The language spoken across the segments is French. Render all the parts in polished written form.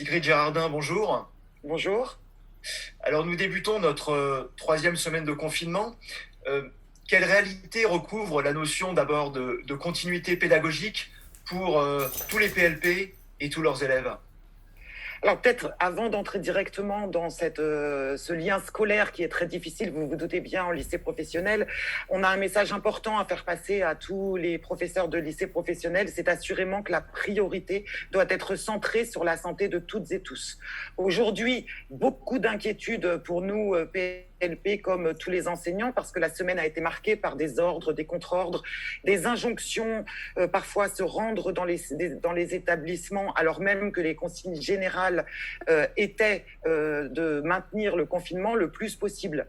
Sigrid Gérardin, bonjour. Bonjour. Alors nous débutons notre troisième semaine de confinement. Euh, Quelle réalité recouvre la notion d'abord de continuité pédagogique pour tous les PLP et tous leurs élèves? Alors peut-être avant d'entrer directement dans ce lien scolaire qui est très difficile, vous vous doutez bien, en lycée professionnel, on a un message important à faire passer à tous les professeurs de lycée professionnel, c'est assurément que la priorité doit être centrée sur la santé de toutes et tous. Aujourd'hui, beaucoup d'inquiétudes pour nous, PLP, comme tous les enseignants, parce que la semaine a été marquée par des ordres, des contre-ordres, des injonctions, parfois se rendre dans les établissements, alors même que les consignes générales étaient de maintenir le confinement le plus possible.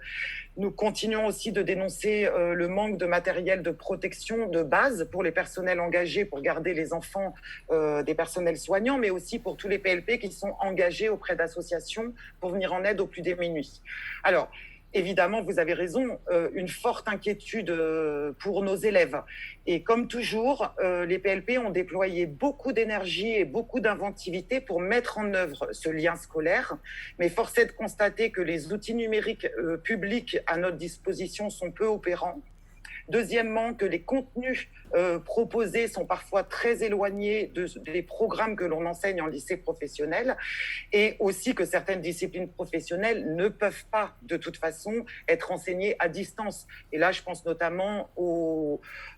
Nous continuons aussi de dénoncer le manque de matériel de protection de base pour les personnels engagés pour garder les enfants des personnels soignants, mais aussi pour tous les PLP qui sont engagés auprès d'associations pour venir en aide aux plus démunis. Alors, évidemment, vous avez raison, une forte inquiétude pour nos élèves. Et comme toujours, les PLP ont déployé beaucoup d'énergie et beaucoup d'inventivité pour mettre en œuvre ce lien scolaire. Mais force est de constater que les outils numériques publics à notre disposition sont peu opérants. Deuxièmement, que les contenus proposés sont parfois très éloignés des programmes que l'on enseigne en lycée professionnel, et aussi que certaines disciplines professionnelles ne peuvent pas de toute façon être enseignées à distance. Et là, je pense notamment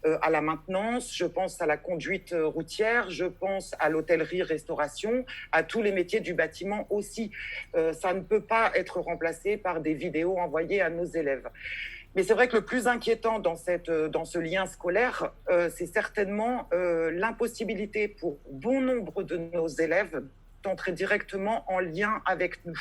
à la maintenance, je pense à la conduite routière, je pense à l'hôtellerie-restauration, à tous les métiers du bâtiment aussi. Ça ne peut pas être remplacé par des vidéos envoyées à nos élèves. Mais c'est vrai que le plus inquiétant dans ce lien scolaire, c'est certainement l'impossibilité pour bon nombre de nos élèves d'entrer directement en lien avec nous.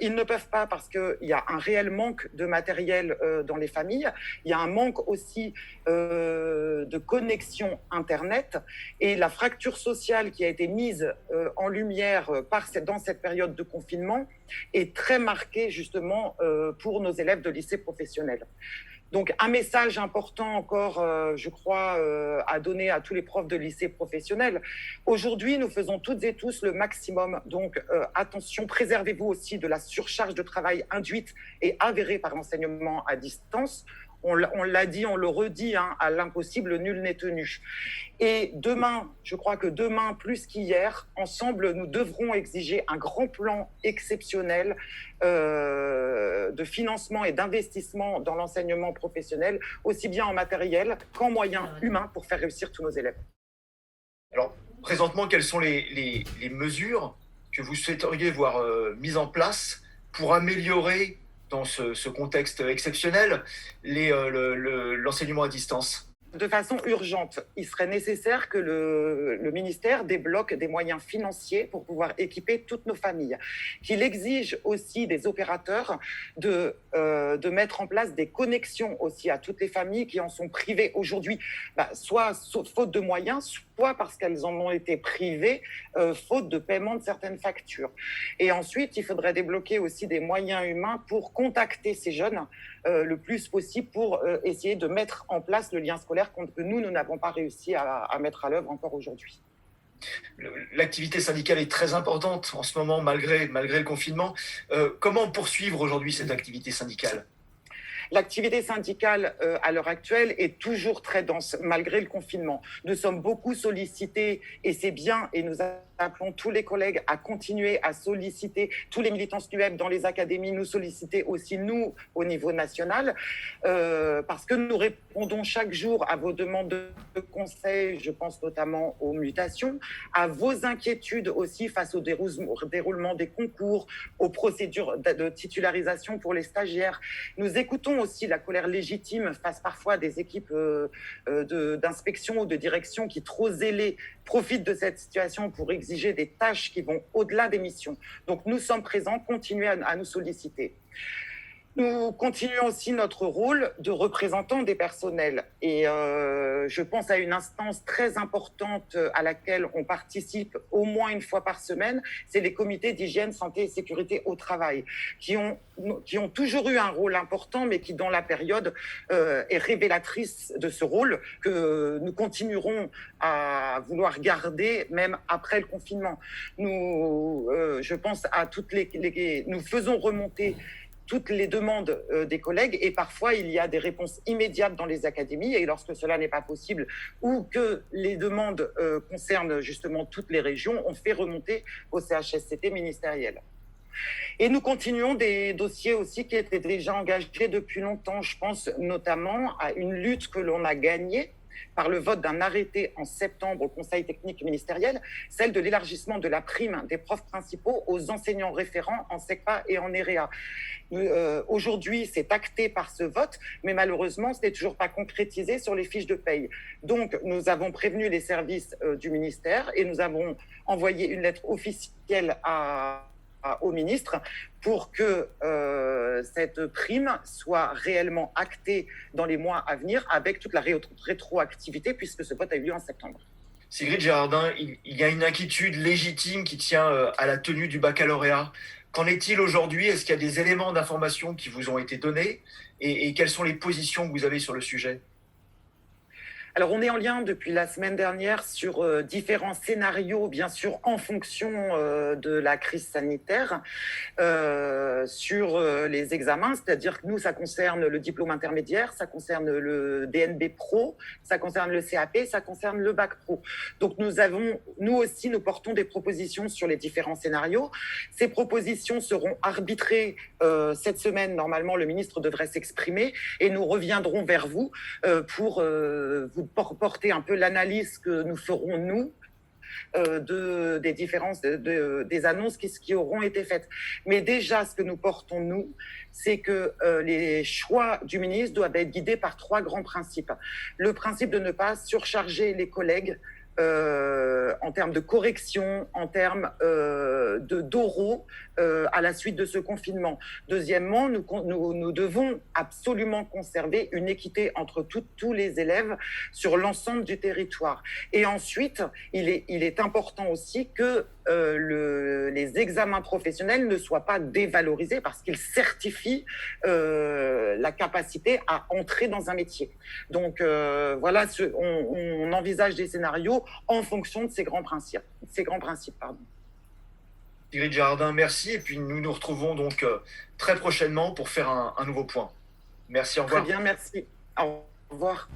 Ils ne peuvent pas parce qu'il y a un réel manque de matériel dans les familles. Il y a un manque aussi de connexion Internet, et la fracture sociale qui a été mise en lumière dans cette période de confinement est très marquée justement pour nos élèves de lycée professionnel. Donc un message important encore, je crois, à donner à tous les profs de lycée professionnel. Aujourd'hui, nous faisons toutes et tous le maximum. Donc attention, préservez-vous aussi de la surcharge de travail induite et avérée par l'enseignement à distance. On l'a dit, on le redit, hein, à l'impossible, nul n'est tenu. Et demain, je crois que demain, plus qu'hier, ensemble, nous devrons exiger un grand plan exceptionnel de financement et d'investissement dans l'enseignement professionnel, aussi bien en matériel qu'en moyens humains pour faire réussir tous nos élèves. Alors présentement, quelles sont les mesures que vous souhaiteriez voir mises en place pour améliorer dans ce contexte exceptionnel l'enseignement à distance? De façon urgente, il serait nécessaire que le ministère débloque des moyens financiers pour pouvoir équiper toutes nos familles, qu'il exige aussi des opérateurs de mettre en place des connexions aussi à toutes les familles qui en sont privées aujourd'hui, soit faute de moyens, soit parce qu'elles en ont été privées, faute de paiement de certaines factures. Et ensuite, il faudrait débloquer aussi des moyens humains pour contacter ces jeunes le plus possible pour essayer de mettre en place le lien scolaire que nous n'avons pas réussi à mettre à l'œuvre encore aujourd'hui. L'activité syndicale est très importante en ce moment, malgré le confinement. Comment poursuivre aujourd'hui cette activité syndicale? L'activité syndicale à l'heure actuelle est toujours très dense, malgré le confinement. Nous sommes beaucoup sollicités, et c'est bien, et nous appelons tous les collègues à continuer à solliciter, tous les militants SNUEP dans les académies, nous solliciter aussi, nous, au niveau national, parce que nous répondons chaque jour à vos demandes de conseils, je pense notamment aux mutations, à vos inquiétudes aussi face au déroulement des concours, aux procédures de titularisation pour les stagiaires. Nous écoutons aussi la colère légitime face parfois à des équipes d'inspection ou de direction qui, trop zélées, profitent de cette situation pour exiger des tâches qui vont au-delà des missions. Donc nous sommes présents, continuez à nous solliciter. Nous continuons aussi notre rôle de représentant des personnels et je pense à une instance très importante à laquelle on participe au moins une fois par semaine, c'est les comités d'hygiène, santé et sécurité au travail, qui ont toujours eu un rôle important, mais qui dans la période est révélatrice de ce rôle que nous continuerons à vouloir garder même après le confinement. Je pense à nous faisons remonter toutes les demandes des collègues et parfois il y a des réponses immédiates dans les académies et lorsque cela n'est pas possible ou que les demandes concernent justement toutes les régions, on fait remonter au CHSCT ministériel. Et nous continuons des dossiers aussi qui étaient déjà engagés depuis longtemps. Je pense notamment à une lutte que l'on a gagnée par le vote d'un arrêté en septembre au Conseil technique ministériel, celle de l'élargissement de la prime des profs principaux aux enseignants référents en SECPA et en EREA. Aujourd'hui, c'est acté par ce vote, mais malheureusement, ce n'est toujours pas concrétisé sur les fiches de paye. Donc, nous avons prévenu les services du ministère et nous avons envoyé une lettre officielle au ministre pour que cette prime soit réellement actée dans les mois à venir avec toute la rétroactivité puisque ce vote a eu lieu en septembre. Sigrid Gérardin, il y a une inquiétude légitime qui tient à la tenue du baccalauréat. Qu'en est-il aujourd'hui? Est-ce qu'il y a des éléments d'information qui vous ont été donnés et quelles sont les positions que vous avez sur le sujet? Alors, on est en lien depuis la semaine dernière sur différents scénarios, bien sûr, en fonction de la crise sanitaire, sur les examens. C'est-à-dire que nous, ça concerne le diplôme intermédiaire, ça concerne le DNB Pro, ça concerne le CAP, ça concerne le Bac Pro. Donc, nous aussi, nous portons des propositions sur les différents scénarios. Ces propositions seront arbitrées cette semaine. Normalement, le ministre devrait s'exprimer et nous reviendrons vers vous pour vous porter un peu l'analyse que nous ferons, nous, des différences, des annonces qui auront été faites. Mais déjà, ce que nous portons, nous, c'est que les choix du ministre doivent être guidés par 3 grands principes. Le principe de ne pas surcharger les collègues en termes de correction, en termes d'oraux à la suite de ce confinement. Deuxièmement, nous devons absolument conserver une équité entre tous les élèves sur l'ensemble du territoire. Et ensuite, il est important aussi que les examens professionnels ne soient pas dévalorisés parce qu'ils certifient la capacité à entrer dans un métier. Donc voilà, on envisage des scénarios en fonction de ces grands principes. Sigrid Gérardin, merci. Et puis nous nous retrouvons donc très prochainement pour faire un nouveau point. Merci, au revoir. Très bien, merci. Au revoir.